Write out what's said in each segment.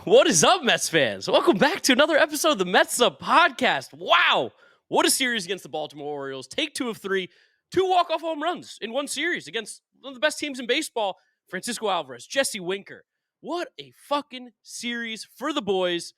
What is up, Mets fans? Welcome back to another episode of the Mets'd podcast. Wow, what a series against the Baltimore Orioles. Take 2 of 3, 2 walk-off home runs in one series against one of the best teams in baseball, Francisco Alvarez, Jesse Winker. What a fucking series for the boys,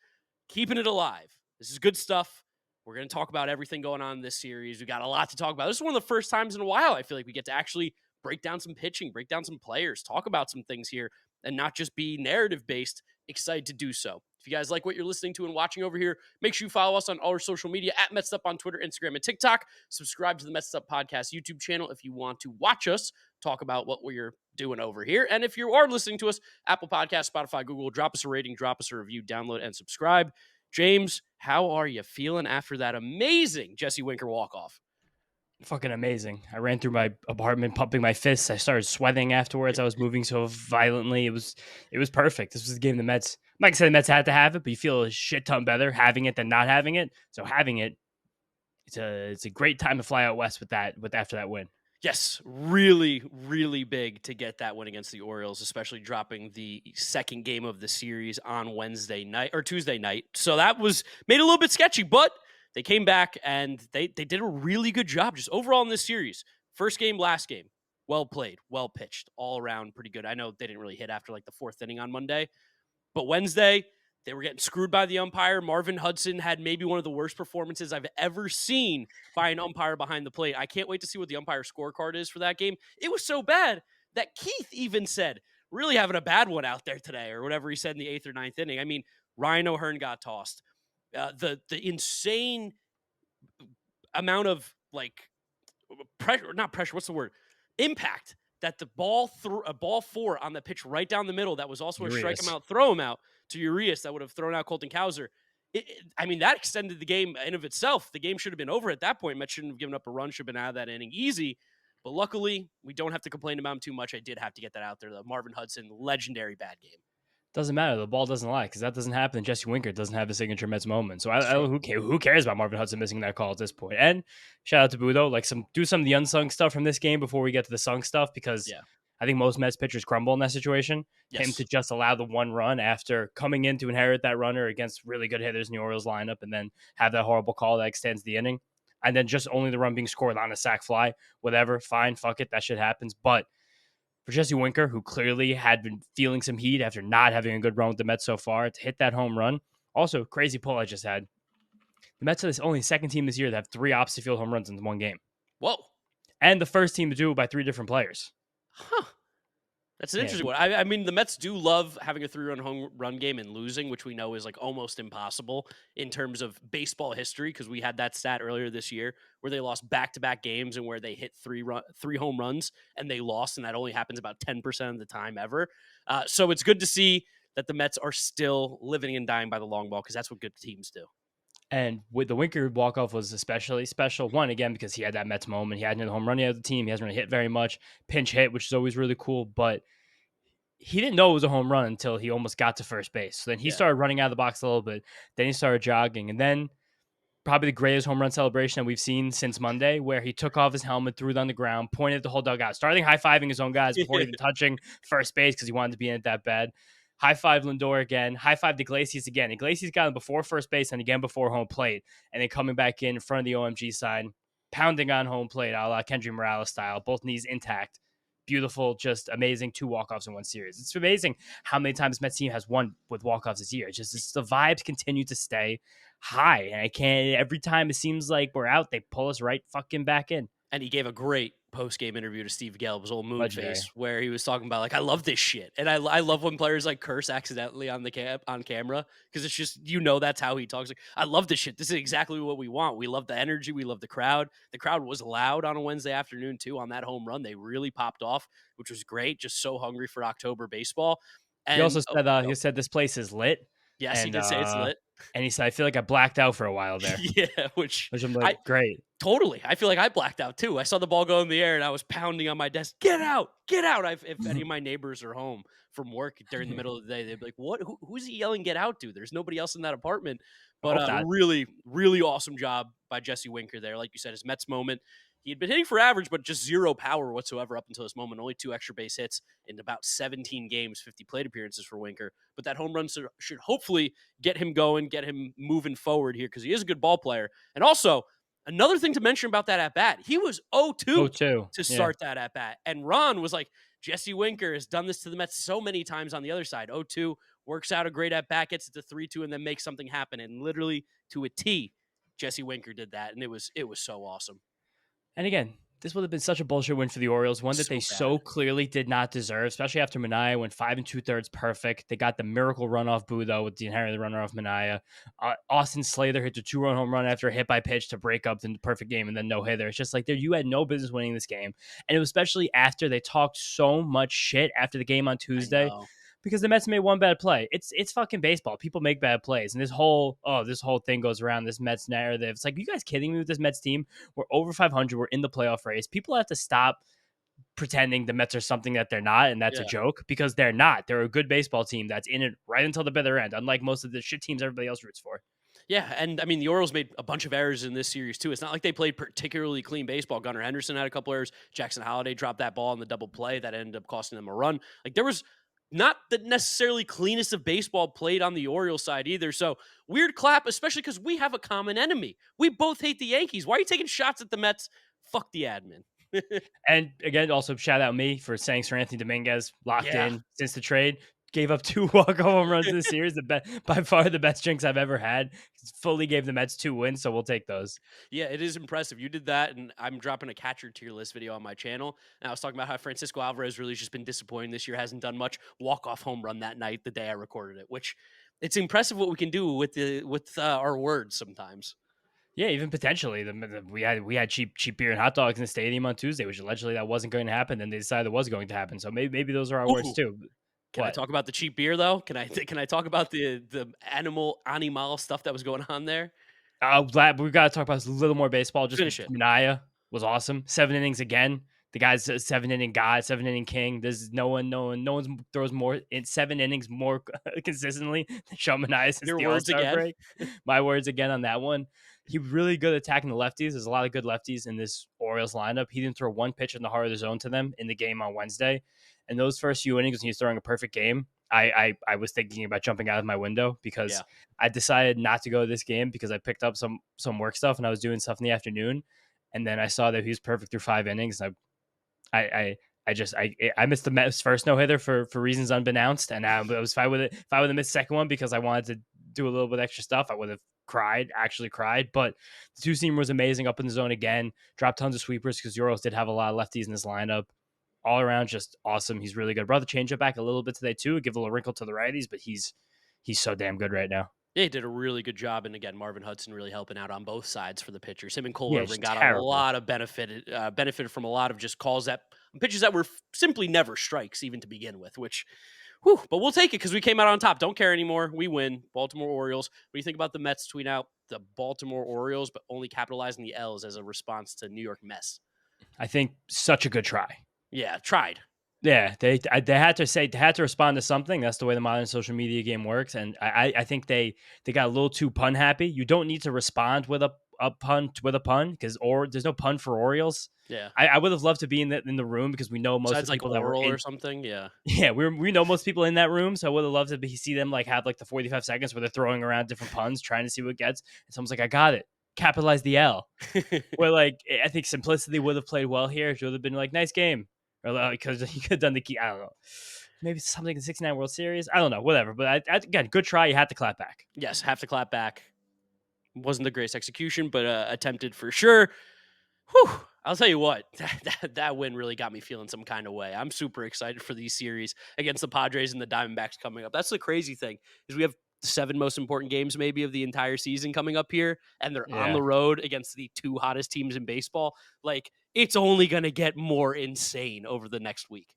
keeping it alive. This is good stuff. We're going to talk about everything going on in this series. We got a lot to talk about. This is one of the first times in a while I feel like we get to actually break down some pitching, break down some players, talk about some things here, and not just be narrative-based. Excited to do so. If you guys like what you're listening to and watching over here, make sure you follow us on all our social media at Mets'd on Twitter, Instagram, and TikTok. Subscribe to the Mets'd podcast YouTube channel if you want to watch us talk about what we're doing over here. And if you are listening to us, Apple Podcasts, Spotify, Google, drop us a rating, drop us a review, download, and subscribe. James, how are you feeling after that amazing Jesse Winker walk-off? Fucking amazing. I ran through my apartment pumping my fists. I started sweating afterwards. I was moving so violently. It was perfect. This was the game the Mets, I'm not gonna say the Mets had to have it, but you feel a shit ton better having it than not having it. So having it, it's a great time to fly out west after that win. Yes, really, really big to get that win against the Orioles, especially dropping the second game of the series on Wednesday night or Tuesday night. So that was made a little bit sketchy, but they came back and they did a really good job just overall in this series. First game, last game, well played, well pitched, all around pretty good. I know they didn't really hit after like the fourth inning on Monday, but Wednesday, they were getting screwed by the umpire. Marvin Hudson had maybe one of the worst performances I've ever seen by an umpire behind the plate. I can't wait to see what the umpire scorecard is for that game. It was so bad that Keith even said, really having a bad one out there today, or whatever he said in the 8th or 9th inning. I mean, Ryan O'Hearn got tossed. The insane amount of like pressure, not pressure, what's the word? Impact that the ball threw a ball 4 on the pitch right down the middle. That was also a strike him out, throw him out to Urias. That would have thrown out Colton Cowser. I mean, that extended the game in of itself. The game should have been over at that point. Mets shouldn't have given up a run, should have been out of that inning easy. But luckily, we don't have to complain about him too much. I did have to get that out there. The Marvin Hudson, legendary bad game. Doesn't matter. The ball doesn't lie because that doesn't happen. Jesse Winker doesn't have a signature Mets moment. So who cares about Marvin Hudson missing that call at this point? And shout out to Budo. Do some of the unsung stuff from this game before we get to the sung stuff because I think most Mets pitchers crumble in that situation. Yes. Him to just allow the one run after coming in to inherit that runner against really good hitters in the Orioles lineup and then have that horrible call that extends the inning. And then just only the run being scored on a sac fly. Whatever. Fine. Fuck it. That shit happens. But for Jesse Winker, who clearly had been feeling some heat after not having a good run with the Mets so far, to hit that home run. Also, crazy pull I just had. The Mets are the only second team this year to have 3 opposite field home runs in one game. Whoa. And the first team to do it by 3 different players. Huh. That's an interesting one. I mean, the Mets do love having a 3-run home run game and losing, which we know is like almost impossible in terms of baseball history, because we had that stat earlier this year where they lost back-to-back games and where they hit 3 home runs and they lost, and that only happens about 10% of the time ever. So it's good to see that the Mets are still living and dying by the long ball, because that's what good teams do. And with the Winker walk-off was especially special. One, again, because he had that Mets moment. He hadn't hit a home run yet with the team. He hasn't really hit very much. Pinch hit, which is always really cool. But he didn't know it was a home run until he almost got to first base. So then he started running out of the box a little bit. Then he started jogging. And then probably the greatest home run celebration that we've seen since Monday, where he took off his helmet, threw it on the ground, pointed at the whole dugout, starting high-fiving his own guys before even touching first base because he wanted to be in it that bad. High-five Lindor again. High-five Iglesias again. Iglesias got him before first base and again before home plate. And then coming back in front of the OMG sign, pounding on home plate a la Kendry Morales style. Both knees intact. Beautiful, just amazing 2 walk-offs in one series. It's amazing how many times Mets team has won with walk-offs this year. It's the vibes continue to stay high. And I can't, every time it seems like we're out, they pull us right fucking back in. And he gave a great post-game interview to Steve Gelb, his old moon face, where he was talking about, like, I love this shit. And I love when players, like, curse accidentally on on camera, because it's just, that's how he talks. Like, I love this shit. This is exactly what we want. We love the energy. We love the crowd. The crowd was loud on a Wednesday afternoon, too, on that home run. They really popped off, which was great. Just so hungry for October baseball. And he also said, he said this place is lit. Yes, he did say it's lit. And he said, I feel like I blacked out for a while there. Yeah, which I'm like, great. Totally. I feel like I blacked out too. I saw the ball go in the air and I was pounding on my desk. Get out. Get out. If any of my neighbors are home from work during the middle of the day, they'd be like, what? Who's he yelling get out to? There's nobody else in that apartment. But really, really awesome job by Jesse Winker there. Like you said, his Mets moment. He had been hitting for average, but just zero power whatsoever up until this moment. Only 2 extra base hits in about 17 games, 50 plate appearances for Winker. But that home run should hopefully get him going, get him moving forward here because he is a good ball player. And also, another thing to mention about that at bat, he was 0-2 0-2. to Yeah. start that at bat. And Ron was like, Jesse Winker has done this to the Mets so many times on the other side. 0-2, works out a great at bat, gets it to 3-2, and then makes something happen. And literally to a T, Jesse Winker did that, and it was so awesome. And again, this would have been such a bullshit win for the Orioles, one that So they bad. so clearly did not deserve, especially after Manaea went 5 2/3 perfect. They got the miracle runoff boo, though, with the inherited runner off Manaea. Austin Slater hit the 2-run home run after a hit by pitch to break up the perfect game and then no hitter. It's just like, you had no business winning this game. And it was especially after they talked so much shit after the game on Tuesday. Because the Mets made one bad play. It's fucking baseball. People make bad plays. And this whole thing goes around, this Mets narrative. It's like, you guys kidding me with this Mets team? We're over 500. We're in the playoff race. People have to stop pretending the Mets are something that they're not, and that's a joke, because they're not. They're a good baseball team that's in it right until the bitter end, unlike most of the shit teams everybody else roots for. Yeah, and I mean, the Orioles made a bunch of errors in this series, too. It's not like they played particularly clean baseball. Gunnar Henderson had a couple errors. Jackson Holliday dropped that ball in the double play that ended up costing them a run. Like, there was not the necessarily cleanest of baseball played on the Orioles side either. So, weird clap, especially because we have a common enemy. We both hate the Yankees. Why are you taking shots at the Mets? Fuck the admin. And again, also shout out me for saying Sir Anthony Dominguez locked in since the trade. Gave up 2 walk-off home runs in the series. By far the best drinks I've ever had. Fully gave the Mets 2 wins, so we'll take those. Yeah, it is impressive. You did that, and I'm dropping a catcher tier list video on my channel. And I was talking about how Francisco Alvarez really just been disappointing this year. Hasn't done much. Walk-off home run that night, the day I recorded it. Which it's impressive what we can do with our words sometimes. Yeah, even potentially, we had cheap beer and hot dogs in the stadium on Tuesday, which allegedly that wasn't going to happen. Then they decided it was going to happen. So maybe those are our words too. Can I talk about the cheap beer though? Can I talk about the animal stuff that was going on there? Glad we've got to talk about a little more baseball. Just Finish it. Manaea was awesome. 7 innings again. The guy's a 7-inning god, 7-inning king. There's no one throws more in 7 innings more consistently than Sean Manaea since Your the words All-Star again? break. My words again on that one. He was really good attacking the lefties. There's a lot of good lefties in this Orioles lineup. He didn't throw one pitch in the heart of the zone to them in the game on Wednesday. And those first few innings, when he was throwing a perfect game, I was thinking about jumping out of my window because I decided not to go to this game because I picked up some work stuff and I was doing stuff in the afternoon. And then I saw that he was perfect through 5 innings. I missed the Mets' first no hitter for reasons unbeknownst, and if I would have missed the second one because I wanted to do a little bit extra stuff, I would have actually cried. But the 2-seamer was amazing up in the zone again. Dropped tons of sweepers because the Orioles did have a lot of lefties in this lineup. All around, just awesome. He's really good. Brought the changeup back a little bit today too, give a little wrinkle to the righties, but he's so damn good right now. Yeah, he did a really good job. And again, Marvin Hudson really helping out on both sides for the pitchers. Him and Cole Irvin got a lot of benefited from a lot of just calls pitches that were simply never strikes even to begin with, which, but we'll take it because we came out on top. Don't care anymore. We win. Baltimore Orioles. What do you think about the Mets tweet out the Baltimore Orioles, but only capitalizing the L's as a response to New York Mets? I think such a good try. Yeah, tried. Yeah, they had to respond to something. That's the way the modern social media game works, and I think they got a little too pun happy. You don't need to respond with a pun because there's no pun for Orioles. Yeah, I would have loved to be in the room because we know most of the people like that were in, or something. Yeah, we know most people in that room, so I would have loved to see them like have like the 45 seconds where they're throwing around different puns, trying to see what gets. And someone's like, "I got it." Capitalize the L. Where like I think simplicity would have played well here. It would have been like nice game. Or because he could have done the key. I don't know. Maybe something in the 69 World Series. I don't know. Whatever. But again, good try. You had to clap back. Yes, have to clap back. Wasn't the greatest execution, but attempted for sure. Whew. I'll tell you what, that win really got me feeling some kind of way. I'm super excited for these series against the Padres and the Diamondbacks coming up. That's the crazy thing is we have 7 most important games maybe of the entire season coming up here, and they're on the road against the 2 hottest teams in baseball. Like, it's only going to get more insane over the next week.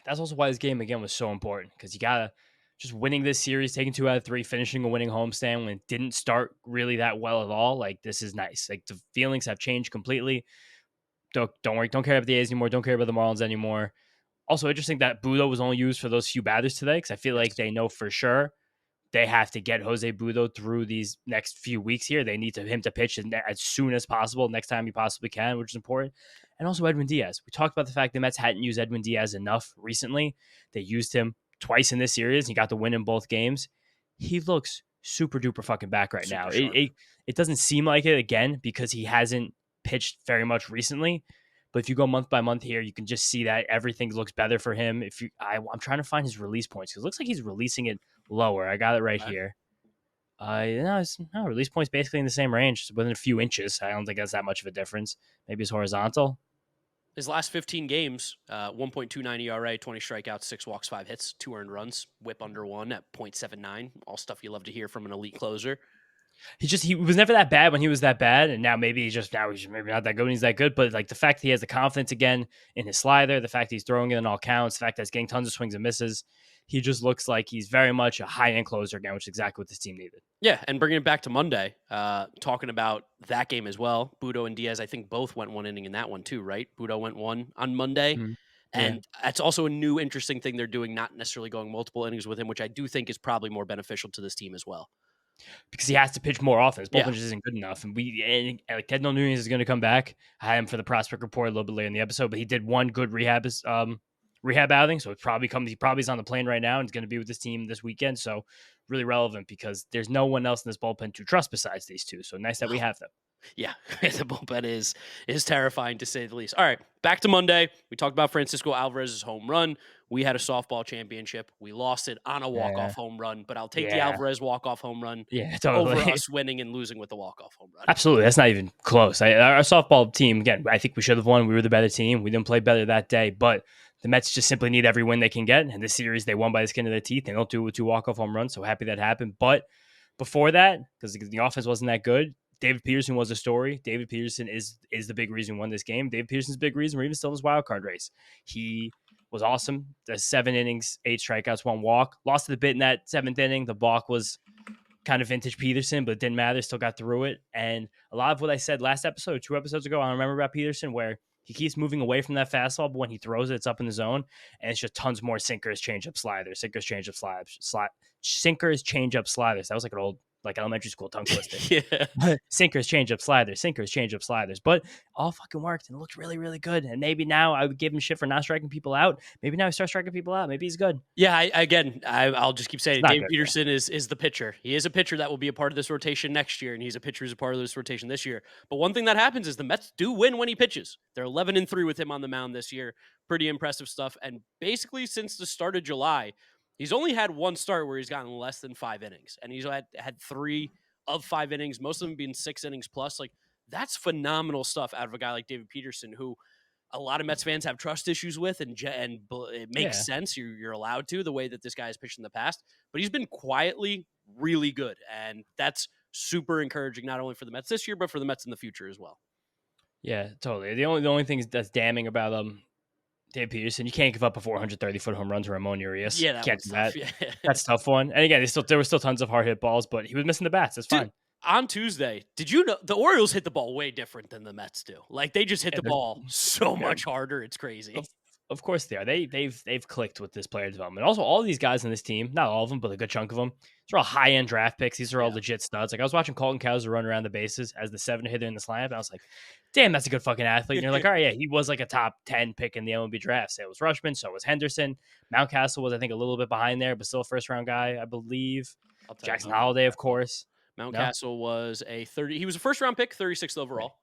That's also why this game again was so important because you gotta just winning this series, taking 2 out of 3, finishing a winning homestand when it didn't start really that well at all. Like, this is nice. Like, the feelings have changed completely. Don't worry. Don't care about the A's anymore. Don't care about the Marlins anymore. Also, interesting that Budo was only used for those few batters today because I feel like they know for sure they have to get Jose Butto through these next few weeks here. They need him to pitch as soon as possible, next time he possibly can, which is important. And also Edwin Díaz. We talked about the fact the Mets hadn't used Edwin Díaz enough recently. They used him twice in this series. He got the win in both games. He looks super duper fucking back right now. It doesn't seem like it again because he hasn't pitched very much recently. But if you go month by month here, you can just see that everything looks better for him. I'm trying to find his release points because it looks like he's releasing it lower. I got it right here. Release points basically in the same range, within a few inches. I don't think that's that much of a difference. Maybe it's horizontal. His last 15 games, 1.29 ERA, 20 strikeouts, 6 walks, 5 hits, 2 earned runs, whip under 1 at 0.79. All stuff you love to hear from an elite closer. He was never that bad when he was that bad, and now maybe he's maybe not that good when he's that good. But like the fact that he has the confidence again in his slider, the fact that he's throwing it in all counts, the fact that he's getting tons of swings and misses, he just looks like he's very much a high-end closer again, which is exactly what this team needed. Yeah, and bringing it back to Monday, talking about that game as well. Butto and Díaz, I think both went 1 inning in that one too, right? Butto went 1 on Monday. Mm-hmm. And that's also a new interesting thing they're doing, not necessarily going multiple innings with him, which I do think is probably more beneficial to this team as well. Because he has to pitch more often. His bullpen just isn't good enough. And like Ted Nunez is going to come back. I had him for the prospect report a little bit later in the episode, but he did one good rehab outing. So he probably's on the plane right now and is going to be with this team this weekend. So really relevant because there's no one else in this bullpen to trust besides these two. So nice that we have them. Yeah, the bullpen is terrifying to say the least. All right, back to Monday. We talked about Francisco Alvarez's home run. We had a softball championship. We lost it on a walk-off home run, but I'll take the Alvarez walk-off home run over us winning and losing with the walk-off home run. Absolutely. That's not even close. Our softball team, again, I think we should have won. We were the better team. We didn't play better that day, but the Mets just simply need every win they can get. And this series, they won by the skin of their teeth. They don't do it with 2 walk-off home runs, so happy that happened. But before that, because the offense wasn't that good, David Peterson was a story. David Peterson is the big reason we won this game. David Peterson's big reason we're even still in this wild card race. He was awesome. The 7 innings, 8 strikeouts, 1 walk. Lost a bit in that 7th inning. The balk was kind of vintage Peterson, but it didn't matter. Still got through it. And a lot of what I said last episode, 2 episodes ago, I remember about Peterson, where he keeps moving away from that fastball, but when he throws it, it's up in the zone. And it's just tons more sinkers, changeup, sliders, sinkers, changeup, sliders. That was like an old elementary school tongue twister. Sinkers, changeup, sliders. But all fucking worked and it looked really, really good. And maybe now I would give him shit for not striking people out. Maybe now he starts striking people out. Maybe he's good. Yeah, I'll just keep saying David Peterson is the pitcher. He is a pitcher that will be a part of this rotation next year, and he's a pitcher who's a part of this rotation this year. But one thing that happens is the Mets do win when he pitches. They're 11-3 with him on the mound this year. Pretty impressive stuff. And basically since the start of July, he's only had 1 start where he's gotten less than 5 innings, and he's had 3 of 5 innings, most of them being 6 innings plus. Like, that's phenomenal stuff out of a guy like David Peterson, who a lot of Mets fans have trust issues with, and it makes sense. You're allowed to, the way that this guy has pitched in the past, but he's been quietly really good, and that's super encouraging, not only for the Mets this year, but for the Mets in the future as well. Yeah, totally. The only thing that's damning about Dave Peterson, you can't give up a 430-foot home run to Ramon Urias. Yeah, can't do that. Yeah. That's a tough one. And again, there were still tons of hard hit balls, but he was missing the bats. That's fine. On Tuesday, did you know the Orioles hit the ball way different than the Mets do? Like, they just hit the ball so much harder. It's crazy. Of course they are. They've clicked with this player development. Also, all of these guys on this team, not all of them, but a good chunk of them, these are all high-end draft picks. These are all legit studs. Like, I was watching Colton Cowser run around the bases as the 7 hitter in this lineup, and I was like, damn, that's a good fucking athlete. And you're like, all right, yeah, he was like a top 10 pick in the MLB draft. So it was Rushman, so was Henderson. Mountcastle was, I think, a little bit behind there, but still a first-round guy, I believe. Jackson Holliday, of course. Mountcastle was he was a first-round pick, 36th overall.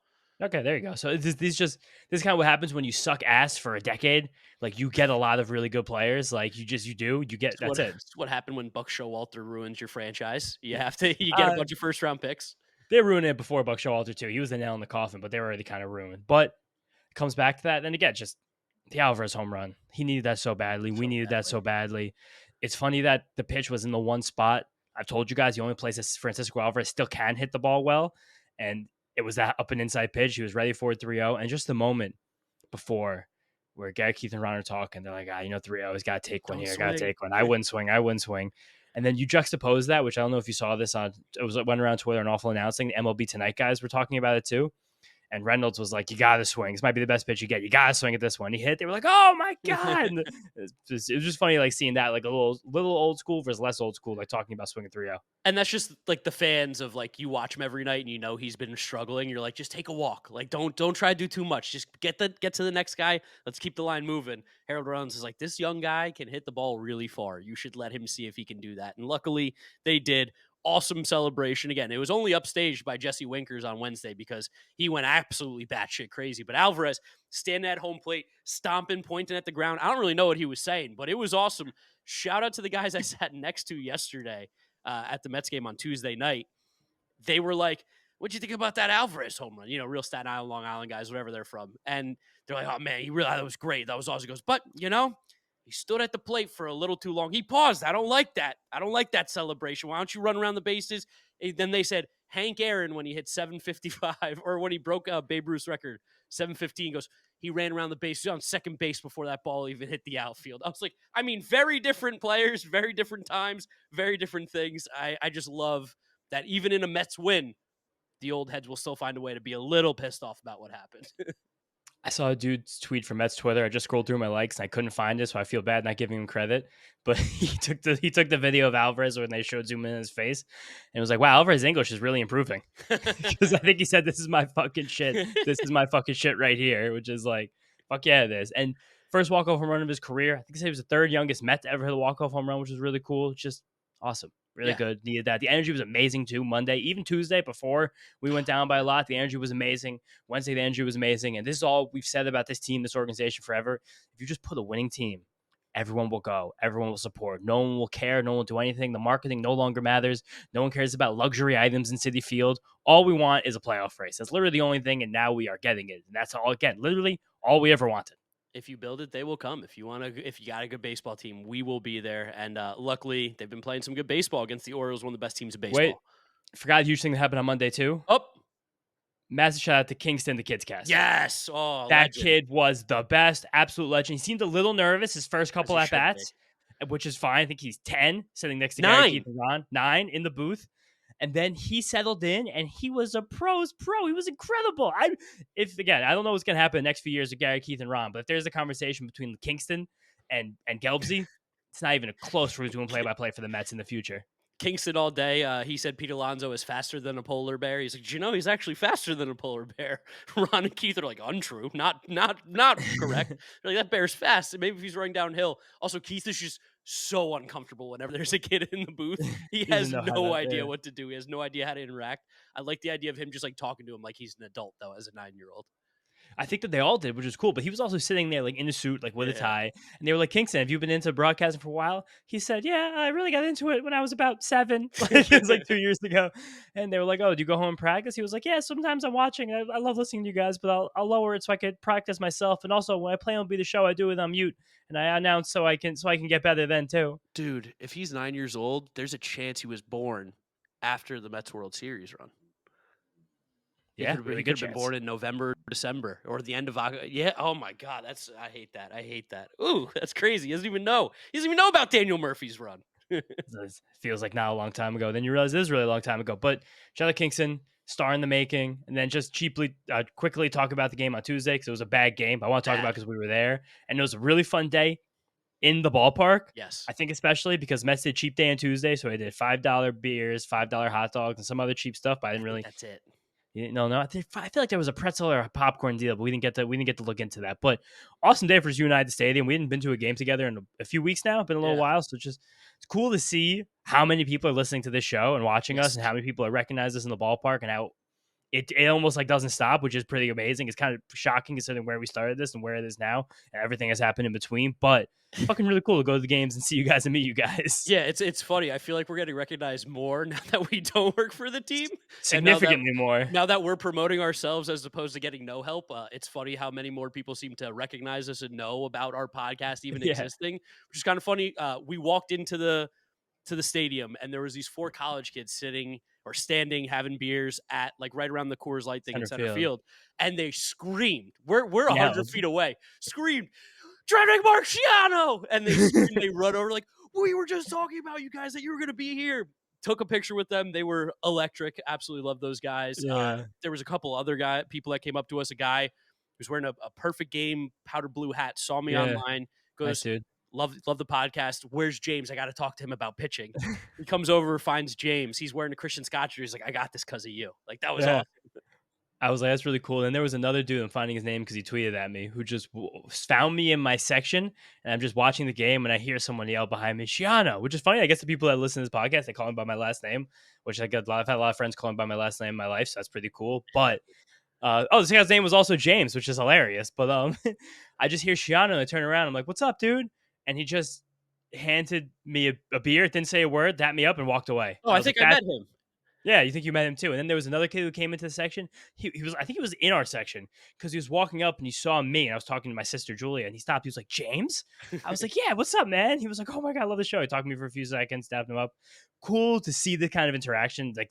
Okay, there you go. So this is kind of what happens when you suck ass for a decade. Like, you get a lot of really good players. Like, you get that's it. It's what happened when Buck Showalter ruins your franchise. You get a bunch of first round picks. They ruined it before Buck Showalter too. He was the nail in the coffin, but they were already kind of ruined. But it comes back to that. Then again, just the Alvarez home run. He needed that so badly. We needed that so badly. It's funny that the pitch was in the one spot. I've told you guys the only place that Francisco Alvarez still can hit the ball well, and it was that up and inside pitch. He was ready for it 3-0. And just the moment before where Garrett, Keith, and Ron are talking, they're like, 3-0, he's got to take one here. Got to take one. I wouldn't swing. And then you juxtapose that, which I don't know if you saw this it went around Twitter, an awful announcing. The MLB Tonight guys were talking about it too. And Reynolds was like, "You got to swing. This might be the best pitch you get. You got to swing at this one." He hit. They were like, "Oh my god!" And it was just funny, like seeing that, like a little old school versus less old school, like talking about swinging 3-0. And that's just like the fans of like you watch him every night and you know he's been struggling. You're like, just take a walk. Like don't try to do too much. Just get to the next guy. Let's keep the line moving. Harold Reynolds is like, this young guy can hit the ball really far. You should let him see if he can do that. And luckily they did. Awesome celebration. Again, it was only upstaged by Jesse Winkers on Wednesday because he went absolutely batshit crazy. But Alvarez standing at home plate, stomping, pointing at the ground. I don't really know what he was saying, but it was awesome. Shout out to the guys I sat next to yesterday at the Mets game on Tuesday night. They were like, what'd you think about that Alvarez home run? You know, real Staten Island, Long Island guys, whatever they're from. And they're like, oh, man, that was great. That was awesome. He goes, but, you know, he stood at the plate for a little too long. He paused. I don't like that. I don't like that celebration. Why don't you run around the bases? And then they said, Hank Aaron, when he hit 755, or when he broke Babe Ruth's record, 715, goes, he ran around the bases on second base before that ball even hit the outfield. I was like, I mean, very different players, very different times, very different things. I just love that even in a Mets win, the old heads will still find a way to be a little pissed off about what happened. I saw a dude's tweet from Mets Twitter. I just scrolled through my likes and I couldn't find it, so I feel bad not giving him credit. But he took the video of Alvarez when they showed zoom in his face, and it was like, "Wow, Alvarez's English is really improving." Because I think he said, "This is my fucking shit. This is my fucking shit right here," which is like, "Fuck yeah, it is." And first walk-off home run of his career. I think he said he was the third youngest Met to ever hit a walk-off home run, which was really cool. Just awesome. Really good. Needed that. The energy was amazing too. Monday, even Tuesday before we went down by a lot, the energy was amazing. Wednesday, the energy was amazing. And this is all we've said about this team, this organization forever. If you just put a winning team, everyone will go. Everyone will support. No one will care. No one will do anything. The marketing no longer matters. No one cares about luxury items in Citi Field. All we want is a playoff race. That's literally the only thing. And now we are getting it. And that's all, again, literally all we ever wanted. If you build it, they will come. If you got a good baseball team, we will be there. And luckily, they've been playing some good baseball against the Orioles, one of the best teams of baseball. Wait, forgot a huge thing that happened on Monday too. Oh, massive shout out to Kingston, the kids cast. Yes, oh, that legend. kid was the best, absolute legend. He seemed a little nervous his first couple at bats, which is fine. I think he's 10, sitting next to Gary Keith and Ron, 9 in the booth. And then he settled in, and he was a pro's pro. He was incredible. I don't know what's going to happen in the next few years with Gary, Keith, and Ron, but if there's a conversation between Kingston and Gelbsy, it's not even a close for who's doing play-by-play for the Mets in the future. Kingston all day. He said Pete Alonso is faster than a polar bear. He's like, did you know he's actually faster than a polar bear? Ron and Keith are like, untrue, not correct. They're like, that bear's fast. Maybe if he's running downhill. Also, Keith is just so uncomfortable whenever there's a kid in the booth. He has no idea what to do. He has no idea how to interact. I like the idea of him just like talking to him like he's an adult though, as a 9-year-old. I think that they all did, which is cool. But he was also sitting there like in a suit, like with a tie. And they were like, Kingston, have you been into broadcasting for a while? He said, yeah, I really got into it when I was about 7. It was like 2 years ago. And they were like, oh, do you go home and practice? He was like, yeah, sometimes I'm watching. I love listening to you guys, but I'll lower it so I could practice myself. And also when I play on Be the Show, I do it on mute. And I announce so I can get better then too. Dude, if he's 9 years old, there's a chance he was born after the Mets World Series run. He could have been born in November, December, or the end of August. Yeah. Oh my God, I hate that. Ooh, that's crazy. He doesn't even know about Daniel Murphy's run. It feels like now a long time ago. Then you realize it is really a long time ago. But shout out Kingston, star in the making, and then just quickly talk about the game on Tuesday because it was a bad game. But I want to talk about because we were there, and it was a really fun day in the ballpark. Yes, I think especially because Mets did cheap day on Tuesday, so I did $5 beers, $5 hot dogs, and some other cheap stuff. But I didn't really. That's it. No. I feel like there was a pretzel or a popcorn deal, but we didn't get to look into that. But awesome day for you and I at the stadium. We hadn't been to a game together in a few weeks now. Been a little while, so it's cool to see how many people are listening to this show and watching us, and how many people are recognizing us in the ballpark, and how it almost like doesn't stop, which is pretty amazing. It's kind of shocking considering where we started this and where it is now, and everything has happened in between. But fucking really cool to go to the games and see you guys and meet you guys. Yeah, it's funny. I feel like we're getting recognized more now that we don't work for the team. Significantly more. Now that we're promoting ourselves as opposed to getting no help, it's funny how many more people seem to recognize us and know about our podcast even existing, which is kind of funny. We walked into the stadium and there was these 4 college kids sitting or standing having beers at like right around the Coors Light thing in center field, and they screamed. We're 100 feet away. Screamed, Driving Marciano! And they run over like, we were just talking about you guys that you were going to be here. took a picture with them. They were electric. Absolutely love those guys. Yeah. There was a couple other people that came up to us. A guy who's wearing a perfect game powder blue hat, saw me Yeah. online, Nice goes, dude. love the podcast. Where's James? I got to talk to him about pitching. He comes over, finds James. He's wearing a Christian Scotch. He's like, I got this because of you. Like, that was Yeah. awesome. I was like, that's really cool. And there was another dude, I'm finding his name because he tweeted at me, who just found me in my section. And I'm just watching the game and I hear someone yell behind me, Shiano, which is funny. I guess the people that listen to this podcast, they call him by my last name, which I've had a lot of friends call him by my last name in my life. So that's pretty cool. But, this guy's name was also James, which is hilarious. But I just hear Shiano and I turn around. I'm like, what's up, dude? And he just handed me a beer, didn't say a word, dapped me up and walked away. Oh, I think I met him. Yeah, you think you met him too. And then there was another kid who came into the section. He was, I think he was in our section because he was walking up and he saw me and I was talking to my sister Julia and he stopped. He was like, James? I was like, yeah, what's up, man? He was like, oh my God, I love the show. He talked to me for a few seconds, dapped him up. Cool to see the kind of interaction. Like,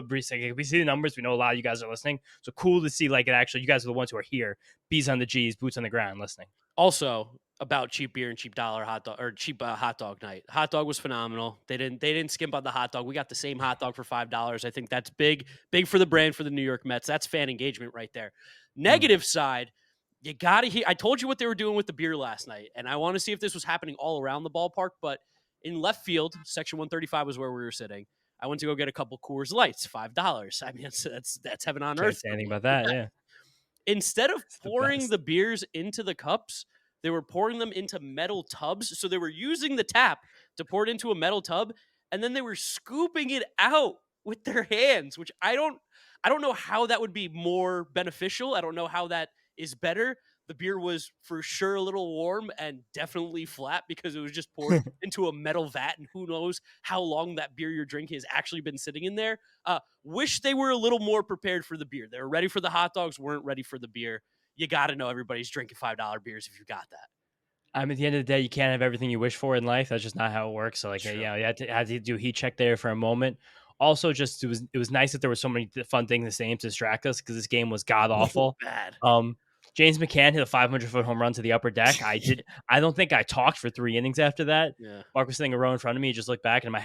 we see the numbers. We know a lot of you guys are listening. So cool to see, like, it actually, you guys are the ones who are here. B's on the G's, boots on the ground listening. Also, about cheap beer and cheap dollar hot dog or cheap hot dog night. Hot dog was phenomenal. They didn't skimp on the hot dog. We got the same hot dog for $5. I think that's big for the brand, for the New York Mets. That's fan engagement right there. Negative side, you gotta hear. I told you what they were doing with the beer last night, and I want to see if this was happening all around the ballpark. But in left field, section 135 was where we were sitting. I went to go get a couple Coors Lights, $5. I mean, that's heaven on Can't earth. say anything about that. Yeah. Instead of It's the pouring best. the beers into the cups, they were pouring them into metal tubs. So they were using the tap to pour it into a metal tub, and then they were scooping it out with their hands, which I don't know how that would be more beneficial. I don't know how that is better. The beer was for sure a little warm and definitely flat because it was just poured into a metal vat, and who knows how long that beer you're drinking has actually been sitting in there. Wish they were a little more prepared for the beer. They were ready for the hot dogs, weren't ready for the beer. You got to know everybody's drinking $5 beers if you got that. I mean, at the end of the day, you can't have everything you wish for in life. That's just not how it works. So, like, True. you had to do heat check there for a moment. Also, just it was nice that there were so many fun things to say to distract us because this game was god awful. Bad. James McCann hit a 500-foot home run to the upper deck. I don't think I talked for 3 innings after that. Yeah. Mark was sitting a row in front of me. He just looked back, and my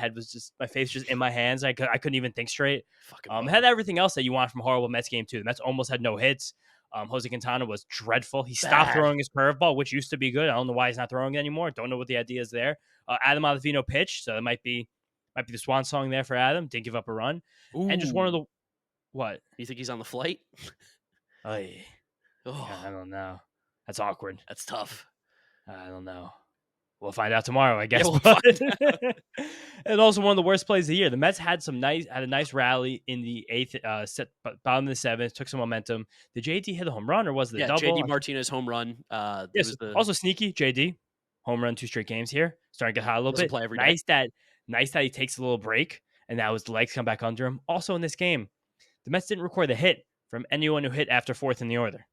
face just in my hands. I couldn't even think straight. Had everything else that you want from a horrible Mets game too. The Mets almost had no hits. Jose Quintana was dreadful. He stopped throwing his curveball, which used to be good. I don't know why he's not throwing it anymore. Don't know what the idea is there. Adam Ottavino pitched, so it might be the swan song there for Adam. Didn't give up a run. Ooh. And just one of the what? You think he's on the flight? I don't know. That's awkward. That's tough. I don't know. We'll find out tomorrow, I guess. Yeah, we'll find out. And also one of the worst plays of the year. The Mets had a nice rally in the 8th, bottom of the 7th, took some momentum. Did JD hit a home run or was it a double? JD Martinez home run. Yes, also sneaky JD home run 2 straight games here. Starting to get hot a little bit. Play every nice day. that he takes a little break and now his legs come back under him. Also in this game, the Mets didn't record the hit from anyone who hit after 4th in the order.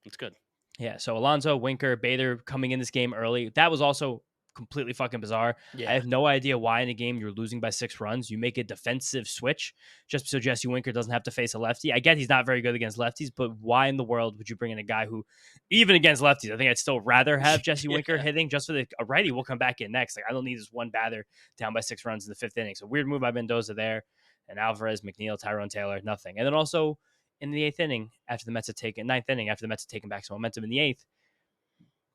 That's good. Yeah, so Alonso, Winker, Bader coming in this game early. That was also completely fucking bizarre. Yeah. I have no idea why in a game you're losing by 6 runs, you make a defensive switch just so Jesse Winker doesn't have to face a lefty. I get he's not very good against lefties, but why in the world would you bring in a guy who, even against lefties, I think I'd still rather have Jesse Winker hitting just for a righty will come back in next. Like, I don't need this one batter down by 6 runs in the 5th inning. So weird move by Mendoza there. And Alvarez, McNeil, Tyrone Taylor, nothing. And then also in the 8th inning, after the Mets had taken 9th inning, after the Mets had taken back some momentum in the 8th,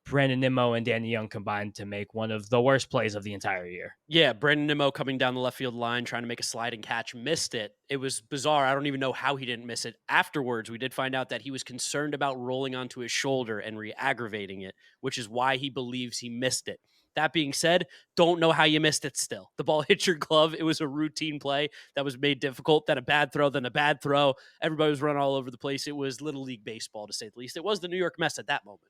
Brandon Nimmo and Danny Young combined to make one of the worst plays of the entire year. Yeah, Brandon Nimmo coming down the left field line, trying to make a sliding catch, missed it. It was bizarre. I don't even know how he didn't miss it. Afterwards, we did find out that he was concerned about rolling onto his shoulder and re-aggravating it, which is why he believes he missed it. That being said, don't know how you missed it still. The ball hit your glove. It was a routine play that was made difficult, then a bad throw. Everybody was running all over the place. It was Little League Baseball, to say the least. It was the New York Mets at that moment.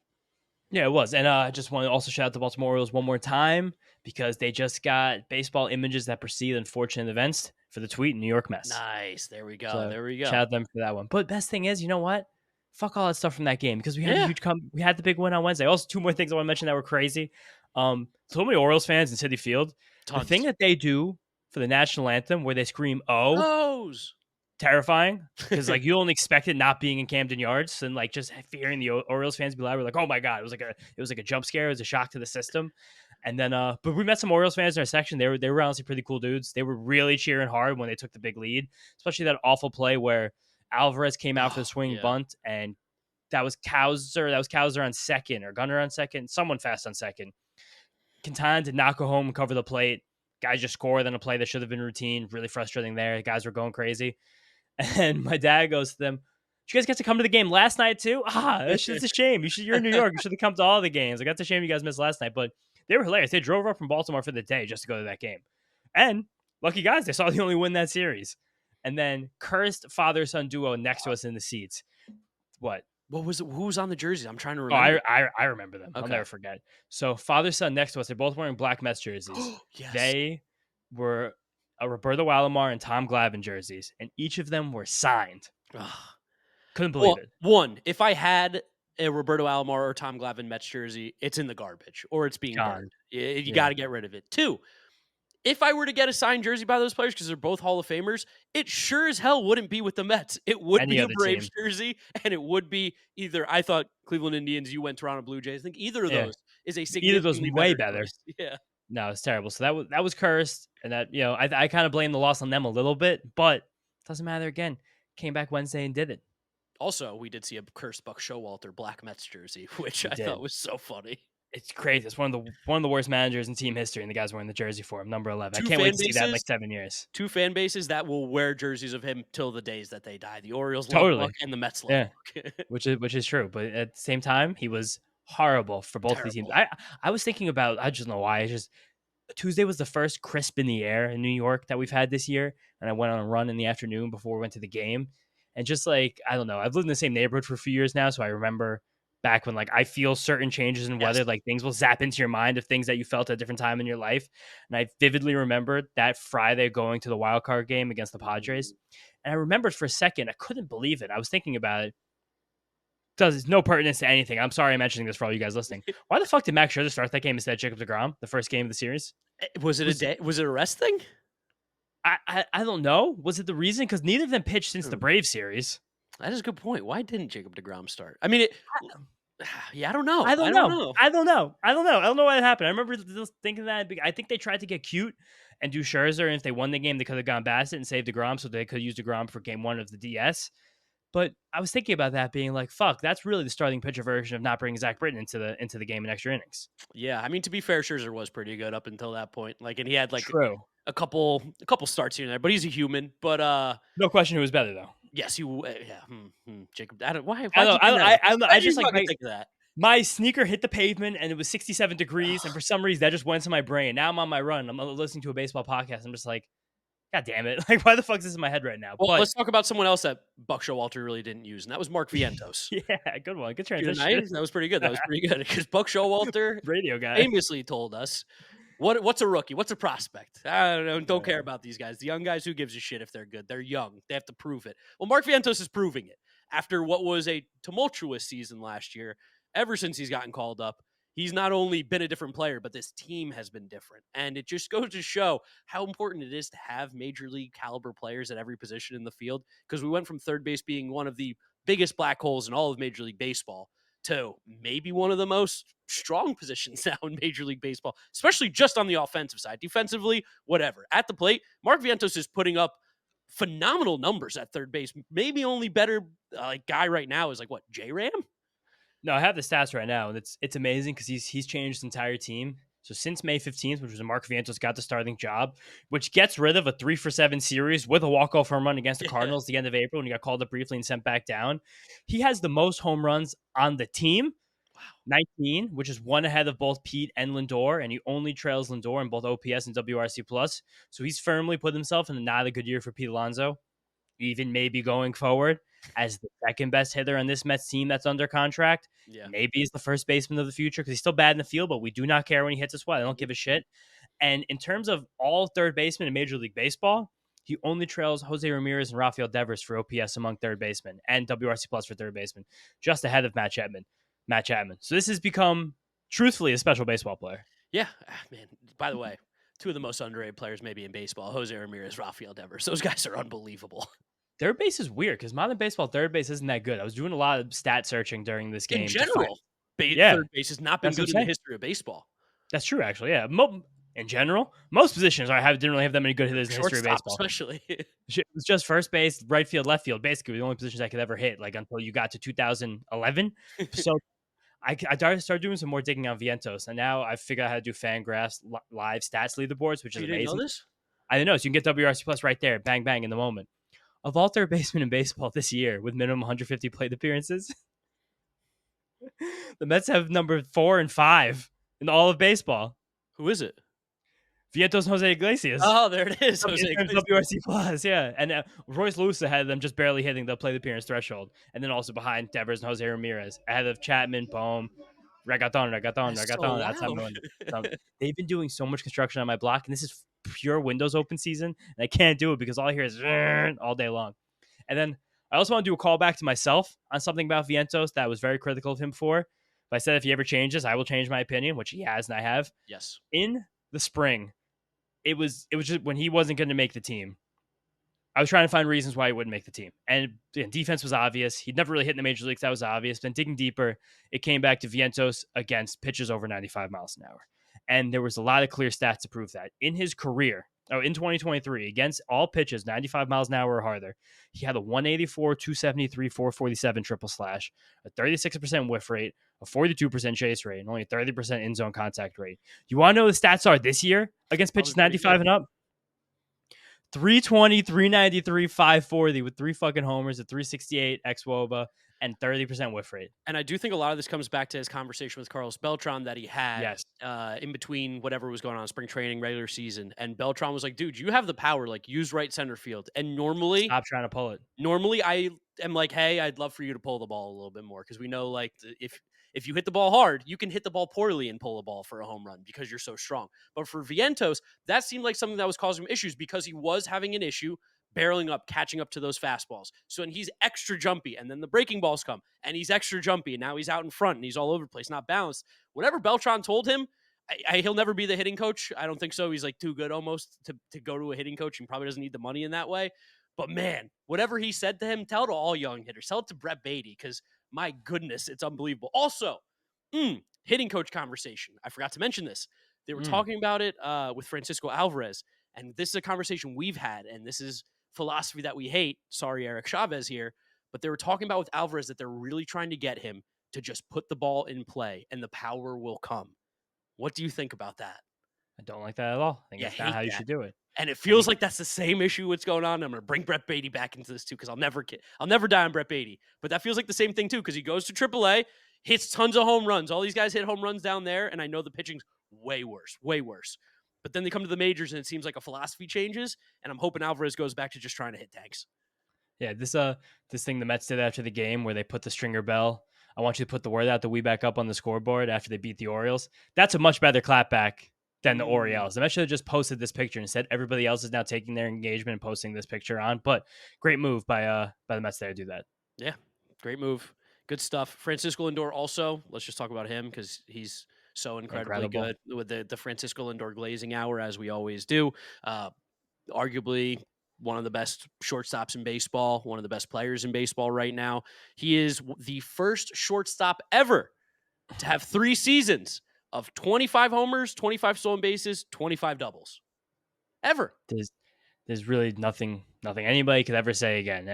Yeah, it was. And I just want to also shout out the Baltimore Orioles one more time because they just got baseball images that precede unfortunate events for the tweet in New York Mets. Nice. There we go. So there we go. Shout out them for that one. But best thing is, you know what? Fuck all that stuff from that game because we had a huge we had the big win on Wednesday. Also, 2 more things I want to mention that were crazy. So many Orioles fans in Citi Field. Tons. The thing that they do for the national anthem where they scream O's. Terrifying because like you only expect it not being in Camden Yards and like just hearing the Orioles fans be loud. We're like, oh my god, it was like a jump scare. It was a shock to the system. And then, but we met some Orioles fans in our section. They were honestly pretty cool dudes. They were really cheering hard when they took the big lead, especially that awful play where Alvarez came out for the Oh, swing yeah. bunt, and that was Cowser. That was Cowser on second, or Gunner on second. Someone fast on second. Quintana did not go home and cover the plate. Guys just scored on a play that should have been routine. Really frustrating there. The guys were going crazy. And my dad goes to them, "Did you guys get to come to the game last night too? It's a shame. You're in New York. You should have come to all the games. Like, that's a shame you guys missed last night." But they were hilarious. They drove up from Baltimore for the day just to go to that game. And lucky guys, they saw the only win that series. And then cursed father-son duo next to us in the seats. What? What was it? Who was on the jerseys? I'm trying to Oh, remember. I remember them. I'll Okay. never forget. So father-son next to us, they're both wearing black Mets jerseys. Yes. They were Roberto Alomar and Tom Glavine jerseys, and each of them were signed. Ugh. Couldn't Well, believe it. one, if I had a Roberto Alomar or Tom Glavine Mets jersey, it's in the garbage or it's being Gone. burned. You Yeah. got to get rid of it. Two, if I were to get a signed jersey by those players because they're both Hall of Famers, it sure as hell wouldn't be with the Mets. It would Any be a other Braves team. jersey, and it would be either. I thought Cleveland Indians, you went Toronto Blue Jays. I think either of Yeah. those is a Either of those significantly way better better. choice. Yeah. No, it's terrible. So that was cursed, and that I kind of blame the loss on them a little bit, but doesn't matter. Again, came back Wednesday and did it. Also, we did see a cursed Buck Showalter black Mets jersey, which We I thought did. was so funny. It's crazy. It's one of the worst managers in team history, and the guy's wearing the jersey for him, number 11. I Two can't wait fan to see that in like bases 7 years. Two fan bases that will wear jerseys of him till the days that they die. The Orioles love Totally. Buck and the Mets love Yeah. Buck. Which is true, but at the same time, he was horrible for both of these teams. Terrible. I was thinking about, I just don't know why. It's just Tuesday was the first crisp in the air in New York that we've had this year, and I went on a run in the afternoon before we went to the game. And just like, I don't know, I've lived in the same neighborhood for a few years now, so I remember back when like I feel certain changes in weather, Yes. like things will zap into your mind of things that you felt at a different time in your life. And I vividly remembered that Friday going to the wild card game against the Padres. And I remembered for a second, I couldn't believe it. I was thinking about it. Does no pertinence to anything. I'm sorry I'm mentioning this for all you guys listening. Why the fuck did Max Scherzer start that game instead of Jacob DeGrom, the first game of the series? Was it a day? Was it a rest thing? I don't know. Was it the reason? Because neither of them pitched since the Braves series. That is a good point. Why didn't Jacob DeGrom start? I mean, yeah, I don't know. I don't I know. don't know. I don't know. I don't know why that happened. I remember just thinking that. I think they tried to get cute and do Scherzer, and if they won the game, they could have gone Bassett and saved DeGrom, so they could use DeGrom for game one of the DS. But I was thinking about that, being like, "Fuck, that's really the starting pitcher version of not bringing Zach Britton into the game in extra innings." Yeah, I mean, to be fair, Scherzer was pretty good up until that point. Like, and he had like True. a couple starts here and there, but he's a human. But No question who was better though. yes, you. Yeah, Jacob. I don't. Why? I Why'd you don't. I do don't. that? I don't know. I Why'd you just like fucking think of that? my sneaker hit the pavement and it was 67 degrees, and for some reason that just went to my brain. Now I'm on my run. I'm listening to a baseball podcast. I'm just like, God damn it! Like, why the fuck is this in my head right now? Well, But let's talk about someone else that Buck Showalter really didn't use, and that was Mark Vientos. yeah, good one. Good Good transition. night. That was pretty good. That was pretty good because Buck Showalter Radio guy. famously told us, what's a rookie? What's a prospect? I don't know. Don't care Yeah. about these guys. The young guys, who gives a shit if they're good? They're young. They have to prove it. Well, Mark Vientos is proving it after what was a tumultuous season last year. Ever since he's gotten called up, he's not only been a different player, but this team has been different. And it just goes to show how important it is to have major league caliber players at every position in the field. Because we went from third base being one of the biggest black holes in all of Major League Baseball to maybe one of the most strong positions now in Major League Baseball, especially just on the offensive side. Defensively, whatever. At the plate, Mark Vientos is putting up phenomenal numbers at third base. Maybe only better guy right now is like what, J-Ram? No, I have the stats right now, and it's amazing because he's changed his entire team. So since May 15th, which was when Mark Vientos got the starting job, which gets rid of a 3-for-7 series with a walk-off home run against the Cardinals at the end of April when he got called up briefly and sent back down, he has the most home runs on the team. Wow. 19, which is one ahead of both Pete and Lindor, and he only trails Lindor in both OPS and WRC+. So he's firmly put himself in a not a good year for Pete Alonso, even maybe going forward as the second best hitter on this Mets team that's under contract. Yeah. Maybe he's the first baseman of the future because he's still bad in the field, but we do not care when he hits us well. I don't give a shit. And in terms of all third basemen in Major League Baseball, he only trails Jose Ramirez and Rafael Devers for OPS among third basemen and WRC+ for third baseman, just ahead of Matt Chapman. So this has become, truthfully, a special baseball player. Yeah, man. By the way, two of the most underrated players maybe in baseball, Jose Ramirez, Rafael Devers. Those guys are unbelievable. Third base is weird because modern baseball third base isn't that good. I was doing a lot of stat searching during this game. In general, third base has not been good in the history of baseball. That's true, actually. Yeah. In general, most positions didn't really have that many good hitters in the history of Shortstop, baseball. especially. It was just first base, right field, left field, basically the only positions I could ever hit, like until you got to 2011. So I started doing some more digging on Vientos, and now I figured out how to do Fangraphs live stats leaderboards, which Oh, is you didn't know amazing. this? I didn't know. So you can get WRC Plus right there, bang, bang, in the moment. Of all third basemen in baseball this year with minimum 150 plate appearances, the Mets have number 4 and 5 in all of baseball. Who is it? Vientos and Jose Iglesias. Oh, there it is. In Jose terms of Iglesias. WRC Plus, yeah. And Royce Lewis had them just barely hitting the plate appearance threshold. And then also behind Devers and Jose Ramirez, ahead of Chapman, Bohm, That's so Reggaeton. That's how I'm loud. going. So they've been doing so much construction on my block, and this is pure Windows open season. And I can't do it because all I hear is all day long. And then I also want to do a callback to myself on something about Vientos that I was very critical of him for. But I said if he ever changes, I will change my opinion, which he has, and I have. Yes. In the spring, it was just when he wasn't going to make the team. I was trying to find reasons why he wouldn't make the team. And defense was obvious. He'd never really hit in the major leagues. That was obvious. Then digging deeper, it came back to Vientos against pitches over 95 miles an hour. And there was a lot of clear stats to prove that. In his career, in 2023, against all pitches 95 miles an hour or harder, he had a 184, 273, 447 triple slash, a 36% whiff rate, a 42% chase rate, and only a 30% in zone contact rate. You want to know what the stats are this year against Probably pitches pretty good. 95 and up? 320, 393, 540 with 3 fucking homers, a 368 xWOBA, and 30% whiff rate. And I do think a lot of this comes back to his conversation with Carlos Beltran that he had Yes. in between whatever was going on, spring training, regular season. And Beltran was like, dude, you have the power, like use right center field. And Stop trying to pull it. normally I am like, hey, I'd love for you to pull the ball a little bit more because we know like if you hit the ball hard, you can hit the ball poorly and pull a ball for a home run because you're so strong. But for Vientos, that seemed like something that was causing him issues because he was having an issue barreling up, catching up to those fastballs. So and he's extra jumpy, and then the breaking balls come, and he's extra jumpy, and now he's out in front and he's all over the place, not balanced. Whatever Beltran told him, he'll never be the hitting coach. I don't think so. He's like too good almost to go to a hitting coach and probably doesn't need the money in that way. But man, whatever he said to him, tell it to all young hitters. Tell it to Brett Beatty because my goodness, it's unbelievable. Also, hitting coach conversation. I forgot to mention this. They were talking about it with Francisco Alvarez, and this is a conversation we've had, and this is philosophy that we hate. Sorry, Eric Chavez here, but they were talking about with Alvarez that they're really trying to get him to just put the ball in play, and the power will come. What do you think about that? I don't like that at all. I think Yeah, that's not hate how you that. should do it. And it I think feels like that's the same issue what's going on. I'm going to bring Brett Beatty back into this too because I'll never die on Brett Beatty. But that feels like the same thing too because he goes to AAA, hits tons of home runs. All these guys hit home runs down there, and I know the pitching's way worse, way worse. But then they come to the majors, and it seems like a philosophy changes. And I'm hoping Alvarez goes back to just trying to hit tanks. Yeah, this thing the Mets did after the game where they put the stringer bell. I want you to put the word out that we back up on the scoreboard after they beat the Orioles. That's a much better clapback than the Orioles. The Mets should have just posted this picture and said everybody else is now taking their engagement and posting this picture on. But great move by the Mets there to do that. Yeah, great move. Good stuff. Francisco Lindor also, let's just talk about him because he's so incredibly Incredible. good with the Francisco Lindor glazing hour, as we always do. Arguably one of the best shortstops in baseball, one of the best players in baseball right now. He is the first shortstop ever to have 3 seasons of 25 homers, 25 stolen bases, 25 doubles. Ever. There's really nothing anybody could ever say again.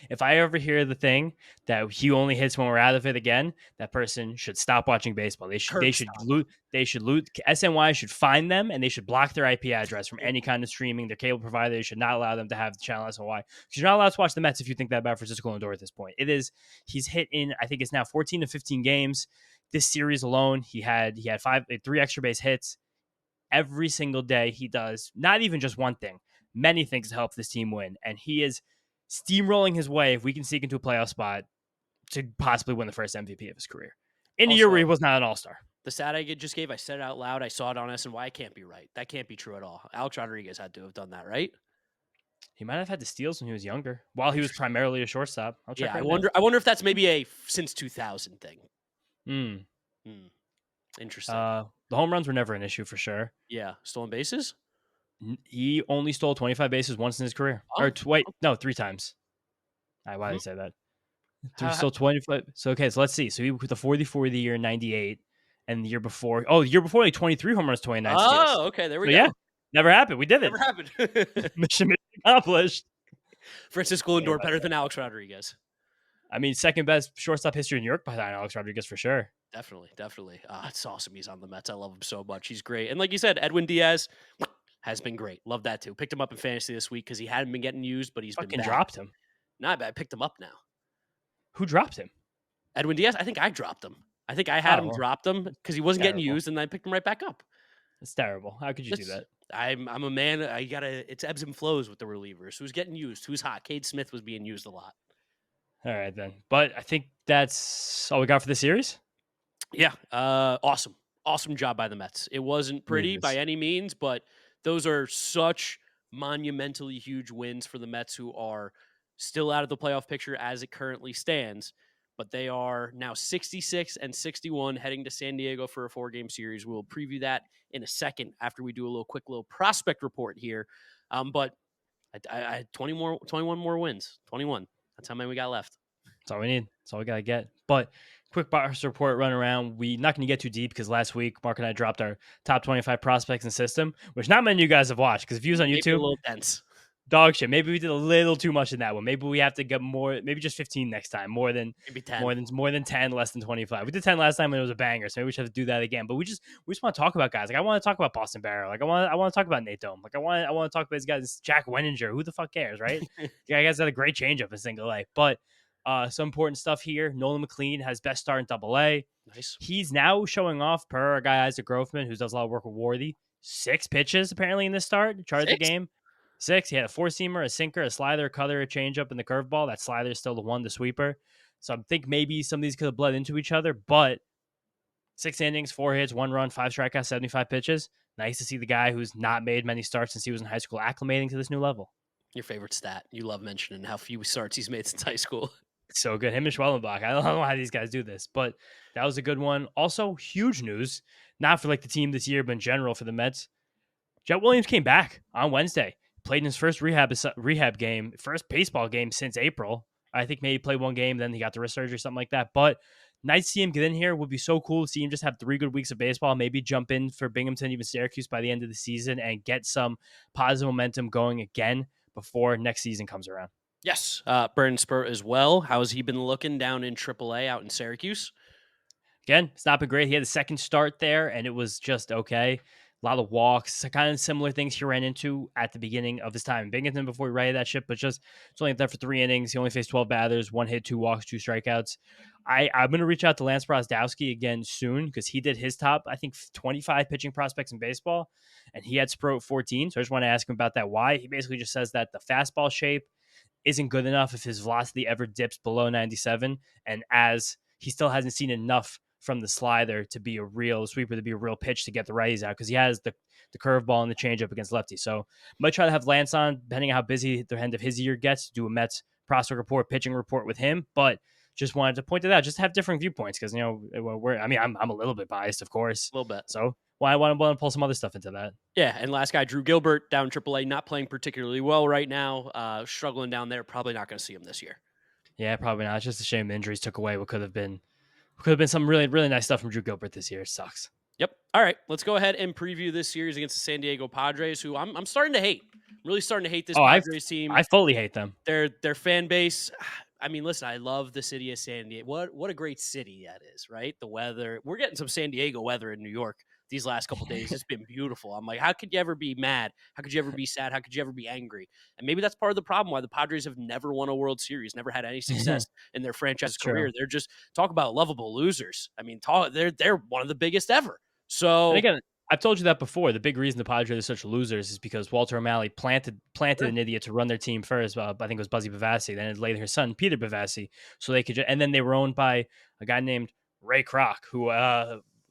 If I ever hear the thing that he only hits when we're out of it again, that person should stop watching baseball. They should loot. SNY should find them and they should block their IP address from any kind of streaming. Their cable provider, they should not allow them to have the channel SNY. Because you're not allowed to watch the Mets if you think that about Francisco Lindor at this point. He's hit in, I think it's now 14 to 15 games. This series alone, he had 3 extra base hits. Every single day he does not even just one thing, many things to help this team win. And he is steamrolling his way, if we can sneak into a playoff spot, to possibly win the first MVP of his career. In a year where he was not an all-star. The stat I just gave, I said it out loud. I saw it on SNY. It can't be right. That can't be true at all. Alex Rodriguez had to have done that, right? He might have had the steals when he was younger, while he was primarily a shortstop. I'll check I wonder if that's maybe a since 2000 thing. Interesting. The home runs were never an issue for sure. Yeah. Stolen bases? He only stole 25 bases once in his career. Oh. No, 3 times. Why did I say that? Stole 25. So, okay, so let's see. So he was the 44 of the year in 98, and the year before, like 23 home runs, 29 steals. Oh, okay, there we So yeah, go. never happened. We did it. Never happened. Mission accomplished. Francisco Yeah, Lindor better than Alex Rodriguez. I mean, second best shortstop history in New York behind Alex Rodriguez for sure. Definitely, definitely. It's awesome he's on the Mets. I love him so much. He's great. And like you said, Edwin Díaz has been great. Love that too. Picked him up in fantasy this week because he hadn't been getting used, but he's been Fucking back. dropped him. Not bad. I picked him up now. Who dropped him? Edwin Díaz, I think I dropped him. I think I had him well, dropped him because he wasn't getting terrible. used, and then I picked him right back up. It's terrible. How could you do that? I'm a man. It's ebbs and flows with the relievers. Who's getting used? Who's hot? Cade Smith was being used a lot. All right, then. But I think that's all we got for the series. Yeah. Awesome. Awesome job by the Mets. It wasn't pretty by any means, but those are such monumentally huge wins for the Mets, who are still out of the playoff picture as it currently stands. But they are now 66 and 61 heading to San Diego for a 4-game series. We'll preview that in a second after we do a quick little prospect report here. But I had 21 more wins. 21. That's how many we got left. That's all we need. That's all we got to get. But quick box report run around. We're not going to get too deep because last week Mark and I dropped our top 25 prospects in system, which not many of you guys have watched because if you was on YouTube, a little dense. Dog shit. Maybe we did a little too much in that one. Maybe we have to get more. Maybe just 15 next time. More than maybe 10. More than 10. Less than 25. We did 10 last time and it was a banger. So maybe we should have to do that again. But we just want to talk about guys. Like I want to talk about Boston Barrow. Like I want to talk about Nate Dome. Like I want to talk about these guys. Jack Wenninger. Who the fuck cares, right? Yeah, guys had a great changeup in single A. But some important stuff here. Nolan McLean has best start in Double A. Nice. He's now showing off per our guy Isaac Grofman, who does a lot of work with Wardy. 6 pitches apparently in this start. Charted the game. 6. He had a 4-seamer, a sinker, a slider, a cutter, a changeup, and the curveball. That slider is still the sweeper. So I think maybe some of these could have bled into each other, but 6 innings, 4 hits, 1 run, 5 strikeouts, 75 pitches. Nice to see the guy who's not made many starts since he was in high school acclimating to this new level. Your favorite stat. You love mentioning how few starts he's made since high school. So good. Him and Schwellenbach. I don't know how these guys do this, but that was a good one. Also, huge news, not for like the team this year, but in general for the Mets. Jett Williams came back on Wednesday. Played in his first rehab game, first baseball game since April. I think maybe played 1 game, then he got the wrist surgery or something like that. But nice to see him get in here. Would be so cool to see him just have 3 good weeks of baseball, maybe jump in for Binghamton, even Syracuse by the end of the season and get some positive momentum going again before next season comes around. Yes. Brandon Sproat as well. How has he been looking down in AAA out in Syracuse? Again, it's not been great. He had a second start there, and it was just okay. A lot of walks, kind of similar things he ran into at the beginning of his time in Binghamton before he righted that ship, but just it's only there for 3 innings. He only faced 12 batters, 1 hit, 2 walks, 2 strikeouts. I'm going to reach out to Lance Brozdowski again soon because he did his top, I think, 25 pitching prospects in baseball, and he had Sproat 14. So I just want to ask him about that. Why? He basically just says that the fastball shape isn't good enough if his velocity ever dips below 97, and as he still hasn't seen enough from the slider to be a real sweeper, to be a real pitch to get the righties out because he has the curveball and the changeup against lefty. So might try to have Lance on, depending on how busy the end of his year gets, to do a Mets prospect report, pitching report with him. But just wanted to point it out, just to have different viewpoints because, I'm a little bit biased, of course. A little bit. So why I want to pull some other stuff into that. Yeah, and last guy, Drew Gilbert, down in AAA, not playing particularly well right now, struggling down there. Probably not going to see him this year. Yeah, probably not. It's just a shame the injuries took away what could have been some really, really nice stuff from Drew Gilbert this year. It sucks. Yep. All right, let's go ahead and preview this series against the San Diego Padres, who I'm starting to hate. I'm really starting to hate this Padres team. I fully hate them. Their fan base. I mean, listen, I love the city of San Diego. What a great city that is, right? The weather. We're getting some San Diego weather in New York these last couple of days. It's been beautiful. I'm like, how could you ever be mad? How could you ever be sad? How could you ever be angry? And maybe that's part of the problem why the Padres have never won a World Series, never had any success in their franchise career. They're just talk about lovable losers. I mean, they're one of the biggest ever. So and again, I've told you that before. The big reason the Padres are such losers is because Walter O'Malley planted an idiot to run their team first. I think it was Buzzy Bavasi. Then it later his son Peter Bavasi, so they could. And then they were owned by a guy named Ray Kroc, who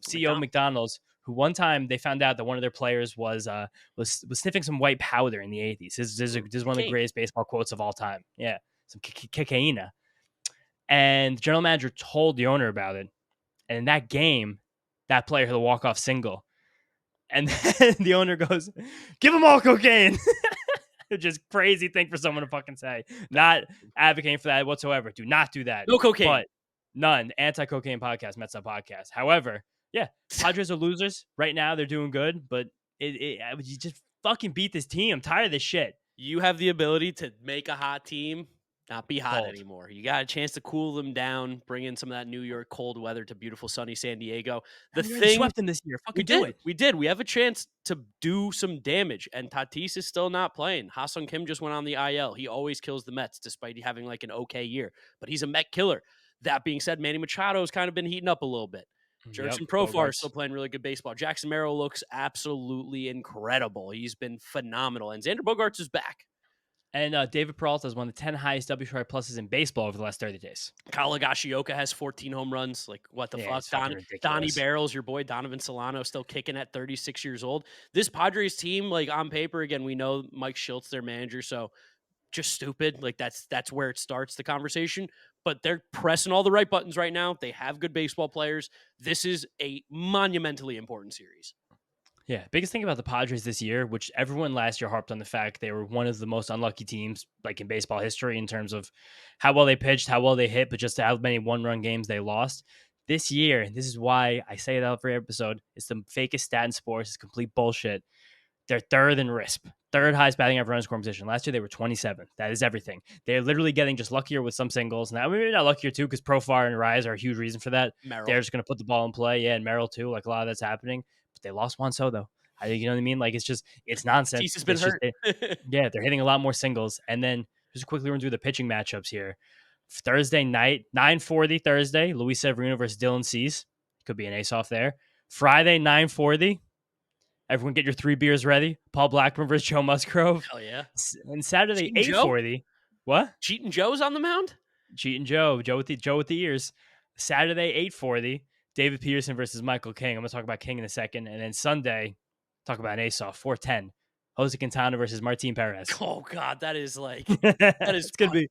CEO of McDonald's. Who one time they found out that one of their players was sniffing some white powder in the 80s. This is one of the greatest baseball quotes of all time. Yeah, some cocaine. And the general manager told the owner about it. And in that game, that player hit a walk-off single. And then the owner goes, give them all cocaine. Just crazy thing for someone to fucking say. Not advocating for that whatsoever. Do not do that. No cocaine. But none. Anti-cocaine podcast, Mets'd podcast. However, Yeah, Padres are losers right now. They're doing good, but you just fucking beat this team. I'm tired of this shit. You have the ability to make a hot team not be hot Cold. anymore. You got a chance to cool them down, bring in some of that New York cold weather to beautiful sunny San Diego. The And we already thing swept them this year. we Fucking do did, it. we did. We have a chance to do some damage, and Tatis is still not playing. Ha-Sung Kim just went on the IL. He always kills the Mets, despite having like an okay year, but he's a Met killer. That being said, Manny Machado's kind of been heating up a little bit. Yep, Jurickson Profar is Bogarts. still playing really good baseball. Jackson Merrill looks absolutely incredible. He's been phenomenal, and Xander Bogaerts is back. And David Peralta is one of the 10 highest WRI pluses in baseball over the last 30 days. Kyle Higashioka has 14 home runs. Like, what the Yeah, fuck? it's fucking Donnie ridiculous. Barrels, your boy Donovan Solano, still kicking at 36 years old. This Padres team, like on paper, again, we know Mike Schiltz, their manager, so just stupid. Like that's where it starts the conversation. But they're pressing all the right buttons right now. They have good baseball players. This is a monumentally important series. Yeah, biggest thing about the Padres this year, which everyone last year harped on the fact they were one of the most unlucky teams like in baseball history in terms of how well they pitched, how well they hit, but just how many one-run games they lost. This year, and this is why I say it every episode, it's the fakest stat in sports. It's complete bullshit. They're third in RISP, third highest batting average run scoring position. Last year they were 27th. That is everything. They're literally getting just luckier with some singles. Now maybe not luckier too, because Profar and Rise are a huge reason for that. Merrill. They're just going to put the ball in play, yeah, and Merrill too. Like a lot of that's happening, but they lost Juan Soto. You know what I mean? Like it's nonsense. Tatis has been It's just hurt. yeah, they're hitting a lot more singles. And then just quickly run through the pitching matchups here. Thursday night, 9:40 Thursday, Luis Severino versus Dylan Cease. Could be an ace off there. Friday, 9:40. Everyone get your 3 beers ready. Paul Blackburn versus Joe Musgrove. Hell yeah. And Saturday, Cheating Joe? 8:40. What? Cheating Joe's on the mound? Cheating Joe. Joe with the ears. Saturday, 8:40. David Peterson versus Michael King. I'm going to talk about King in a second. And then Sunday, talk about an ace off. 4:10. Jose Quintana versus Martin Perez. Oh God, that is like it's gonna be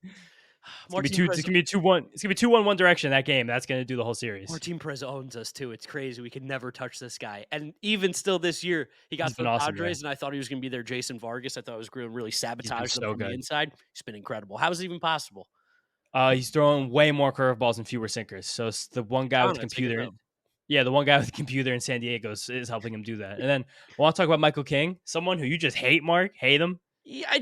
Martin It's gonna be 2-1. It's gonna be 2-1 one direction that game. That's gonna do the whole series. Martin Perez owns us too. It's crazy. We could never touch this guy. And even still this year, he got He's to the been awesome, Padres, and I thought he was going to be their Jason Vargas. I thought it was going to really sabotage them so from the good. inside. He's been incredible. How is it even possible? He's throwing way more curveballs and fewer sinkers. So it's the one guy with the computer. Yeah, the one guy with the computer in San Diego is helping him do that. And then I want to talk about Michael King, someone who you just hate, Mark. Hate him. Yeah,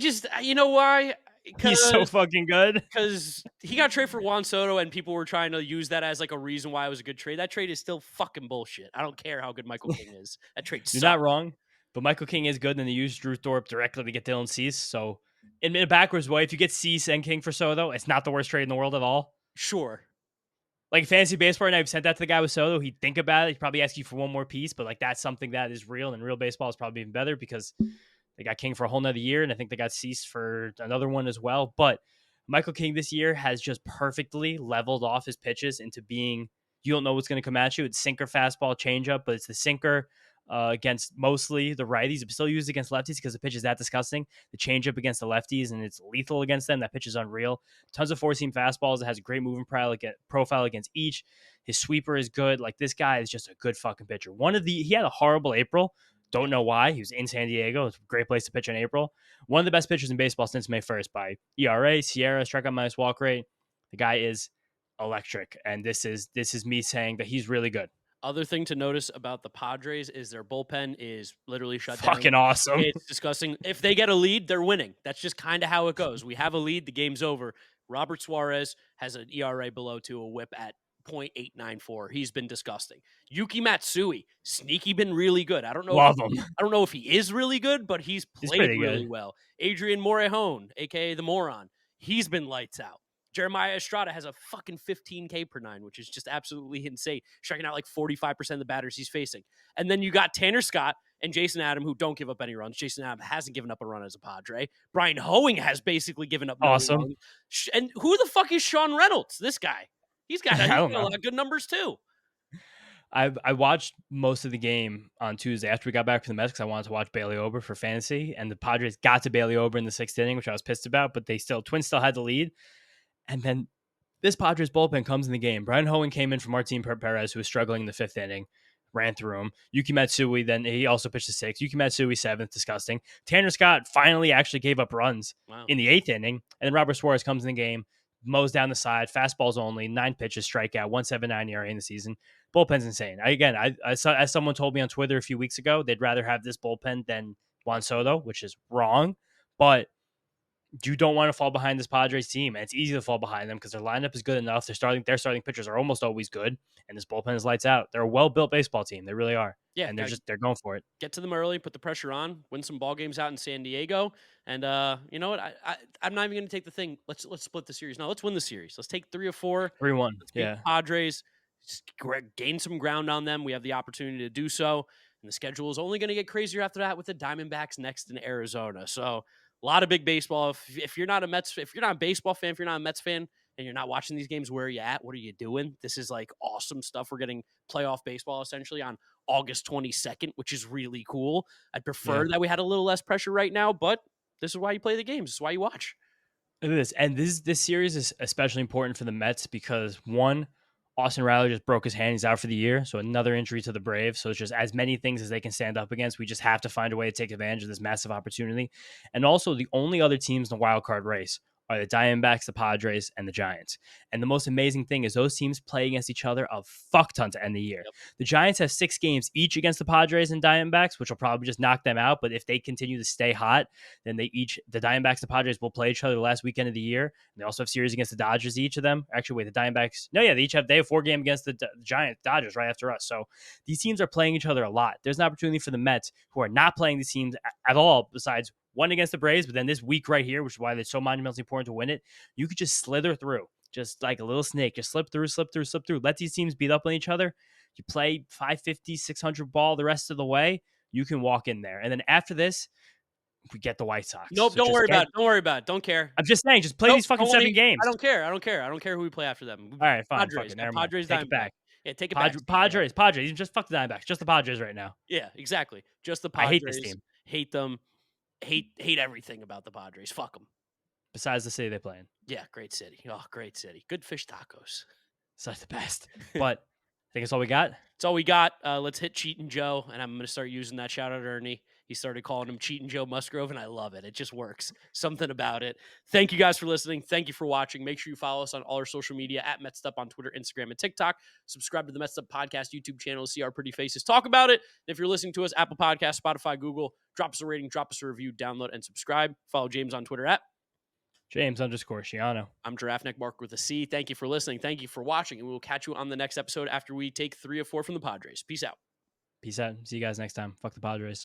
you know why? He's so fucking good. Because he got traded for Juan Soto, and people were trying to use that as like a reason why it was a good trade. That trade is still fucking bullshit. I don't care how good Michael King is. That trade sucks. You're not wrong, but Michael King is good. And then they used Drew Thorpe directly to get Dylan Cease. So in a backwards way, if you get Cease and King for Soto, it's not the worst trade in the world at all. Sure. Like fantasy baseball, and I've sent that to the guy with Soto. He'd think about it. He'd probably ask you for one more piece, but like that's something that is real, and real baseball is probably even better because they got King for a whole nother year, and I think they got Cease for another one as well. But Michael King this year has just perfectly leveled off his pitches into being, you don't know what's going to come at you. It's sinker, fastball, changeup, but it's the sinker against mostly the righties. It's still used against lefties because the pitch is that disgusting. The changeup against the lefties, and it's lethal against them. That pitch is unreal. Tons of four-seam fastballs. It has a great moving profile against each. His sweeper is good. Like, this guy is just a good fucking pitcher. He had a horrible April. Don't know why. He was in San Diego. It's a great place to pitch in April. One of the best pitchers in baseball since May 1st by ERA, Sierra, strikeout minus walk rate. The guy is electric, and this is me saying that he's really good. Other thing to notice about the Padres is their bullpen is literally shut down. Fucking awesome. It's disgusting. If they get a lead, they're winning. That's just kind of how it goes. We have a lead, the game's over. Robert Suarez has an ERA below 2, a whip at .894. He's been disgusting. Yuki Matsui, sneaky, been really good. I don't know. Love him. I don't know if he is really good, but he's played really well. Adrian Morejon, aka the Moron, he's been lights out. Jeremiah Estrada has a fucking 15K per 9, which is just absolutely insane. Striking out like 45% of the batters he's facing. And then you got Tanner Scott and Jason Adam, who don't give up any runs. Jason Adam hasn't given up a run as a Padre. Brian Hoeing has basically given up no runs. And who the fuck is Sean Reynolds? This guy. He's got a lot of good numbers too. I watched most of the game on Tuesday after we got back from the Mets because I wanted to watch Bailey Ober for fantasy. And the Padres got to Bailey Ober in the 6th inning, which I was pissed about, but Twins still had the lead. And then this Padres bullpen comes in the game. Brian Hoeing came in for Martin Perez, who was struggling in the 5th inning, ran through him. Yuki Matsui, then he also pitched the 6th. Yuki Matsui, 7th, disgusting. Tanner Scott finally actually gave up runs in the 8th inning. And then Robert Suarez comes in the game, mows down the side, fastballs only, 9 pitches, strikeout, 1.79 ERA in the season. Bullpen's insane. I saw, as someone told me on Twitter a few weeks ago, they'd rather have this bullpen than Juan Soto, which is wrong. But you don't want to fall behind this Padres team, and it's easy to fall behind them because their lineup is good enough. Their starting pitchers are almost always good, and this bullpen is lights out. They're a well-built baseball team. They really are. Yeah, And they're going for it. get to them early, put the pressure on, win some ball games out in San Diego, and you know what? I'm not even going to take the thing. Let's split the series. No, let's win the series. Let's take 3 or 4. 3-1. Let's beat the Padres. Gain some ground on them. We have the opportunity to do so, and the schedule is only going to get crazier after that with the Diamondbacks next in Arizona. So a lot of big baseball. If you're not a Mets, if you're not a baseball fan, if you're not a Mets fan, and you're not watching these games, where are you at? What are you doing? This is like awesome stuff. We're getting playoff baseball essentially on August 22nd, which is really cool. I'd prefer that we had a little less pressure right now, but this is why you play the games. This is why you watch. It is. And this series is especially important for the Mets because, one, Austin Riley just broke his hand. He's out for the year. So another injury to the Braves. So it's just as many things as they can stand up against. We just have to find a way to take advantage of this massive opportunity. And also, the only other teams in the wild card race are the Diamondbacks, the Padres, and the Giants. And the most amazing thing is those teams play against each other a fuck ton to end the year. Yep. The Giants have 6 games each against the Padres and Diamondbacks, which will probably just knock them out. But if they continue to stay hot, then the Diamondbacks and Padres will play each other the last weekend of the year. And they also have series against the Dodgers, each of them. Actually, wait, the Diamondbacks. No, yeah, they have 4 games against the Giants, Dodgers right after us. So these teams are playing each other a lot. There's an opportunity for the Mets, who are not playing these teams at all, besides one against the Braves, but then this week right here, which is why it's so monumentally important to win it, you could just slither through, just like a little snake, just slip through. Let these teams beat up on each other. You play 550, 600 ball the rest of the way, you can walk in there. And then after this, we get the White Sox. Nope, So don't worry about it. Don't worry about it. Don't care. I'm just saying, just play these fucking 7 games. I don't care. I don't care who we play after them. All right, fine. Padres. Never mind. Padres, Take it back. Yeah, take it back. Padres. Just fuck the Diamondbacks. Just the Padres right now. Yeah, exactly. Just the Padres. I hate this team. Hate them. Hate everything about the Padres. Fuck them. Besides the city they play in. Yeah, great city. Oh, great city. Good fish tacos. Such the best. But I think it's all we got. It's all we got. Let's hit Cheatin' Joe, and I'm going to start using that. Shout out to Ernie. He started calling him Cheatin' Joe Musgrove, and I love it. It just works. Something about it. Thank you guys for listening. Thank you for watching. Make sure you follow us on all our social media at Mets'd on Twitter, Instagram, and TikTok. Subscribe to the Mets'd Podcast YouTube channel to see our pretty faces talk about it. And if you're listening to us, Apple Podcasts, Spotify, Google, drop us a rating, drop us a review, download, and subscribe. Follow James on Twitter at James_Shiano. I'm Giraffe Neck Mark with a C. Thank you for listening. Thank you for watching. And we will catch you on the next episode after we take 3 or 4 from the Padres. Peace out. Peace out. See you guys next time. Fuck the Padres.